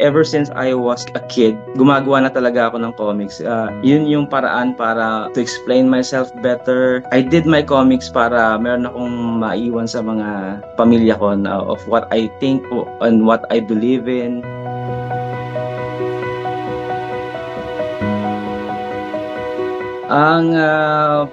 Ever since I was a kid, gumagawa na talaga ako ng comics. Yun yung paraan para to explain myself better. I did my comics para meron akong maiwan sa mga pamilya ko na of what I think and what I believe in. Ang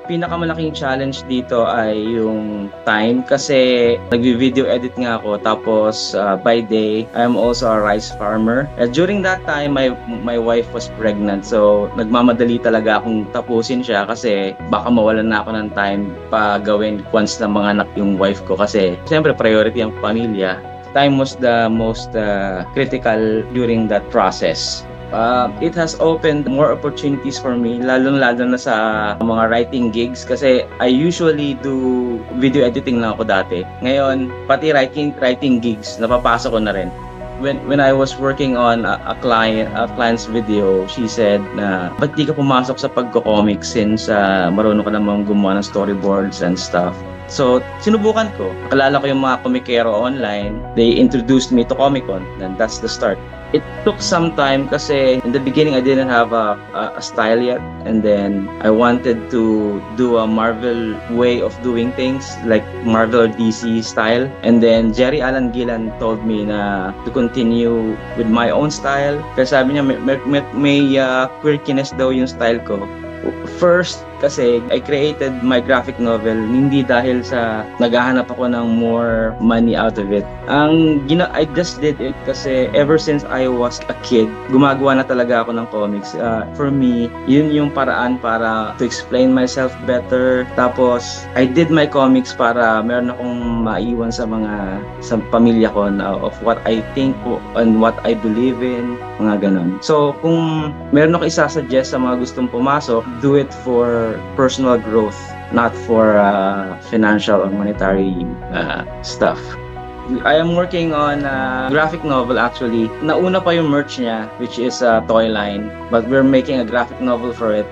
pinakamalaking challenge dito ay yung time kasi nagvi-video edit nga ako tapos by day I'm also a rice farmer. During that time my wife was pregnant, so nagmamadali talaga akong tapusin siya kasi baka mawalan na ako ng time pa gawin once na mga anak yung wife ko kasi siyempre priority ang pamilya. Time was the most critical during that process. It has opened more opportunities for me, lalo na sa mga writing gigs kasi I usually do video editing lang ako dati. Ngayon, pati writing gigs, napapasok ko na rin. When I was working on a client's video, she said na, ba't di ka pumasok sa pagko-comics since marunong ka namang gumawa ng storyboards and stuff. So, sinubukan ko. Nakalala ko yung mga komikero online. They introduced me to Comic-Con, and that's the start. It took some time kasi in the beginning I didn't have a style yet, and then I wanted to do a Marvel way of doing things like Marvel or DC style, and then Jerry Alan Gillan told me na to continue with my own style kasi sabi niya may quirkiness daw yung style ko. First, kasi I created my graphic novel hindi dahil sa naghahanap ako ng more money out of it. I just did it kasi ever since I was a kid, gumagawa na talaga ako ng comics. For me, yun yung paraan para to explain myself better. Tapos, I did my comics para meron akong maiwan sa pamilya ko na of what I think and what I believe in, mga ganon. So, kung meron ako isasuggest sa mga gustong pumasok, do it for personal growth, not for financial or monetary stuff. I am working on a graphic novel actually. Nauna pa yung merch niya, which is a toy line, but we're making a graphic novel for it.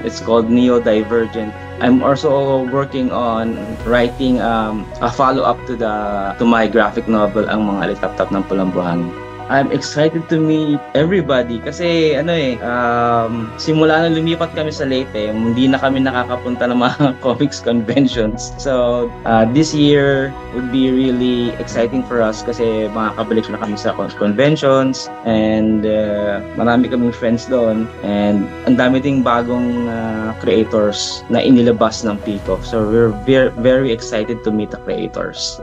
It's called Neo Divergent. I'm also working on writing a follow-up to my graphic novel, Ang Mga Alitaptap ng Pulang Buhangin. I'm excited to meet everybody kasi simula na lumipat kami sa Leyte, hindi na kami nakakapunta ng mga comics conventions. So this year would be really exciting for us kasi makakabalik na kami sa conventions and marami kaming friends doon and ang dami ding bagong creators na inilabas ng Pico. So we're very excited to meet the creators.